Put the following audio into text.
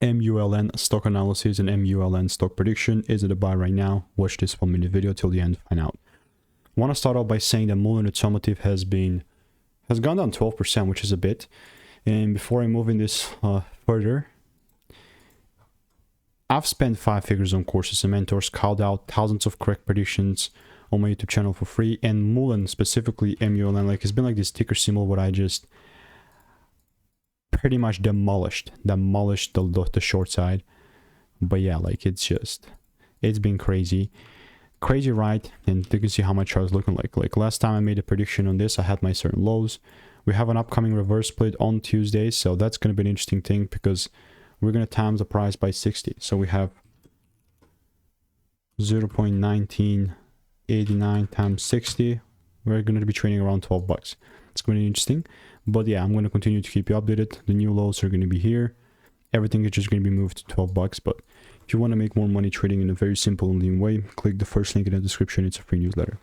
MULN stock analysis and MULN stock prediction. Is it a buy right now? Watch this 1-minute video till the end to find out. I want to start off by saying that Mullen Automotive has gone down 12%, which is a bit. And before I move in this further, I've spent 5 figures on courses and mentors, called out thousands of correct predictions on my YouTube channel for free, and Mullen, specifically MULN, like it's been like this ticker symbol where I just pretty much demolished the short side. But yeah, like it's been crazy right? And you can see how my chart is looking like last time I made a prediction on this, I had my certain lows. We have an upcoming reverse split on Tuesday, so that's going to be an interesting thing because we're going to times the price by 60. So we have 0.1989 times 60. We're going to be trading around 12 bucks. It's going to be interesting. But yeah, I'm going to continue to keep you updated. The new lows are going to be here. Everything is just going to be moved to 12 bucks. But if you want to make more money trading in a very simple and lean way, click the first link in the description. It's a free newsletter.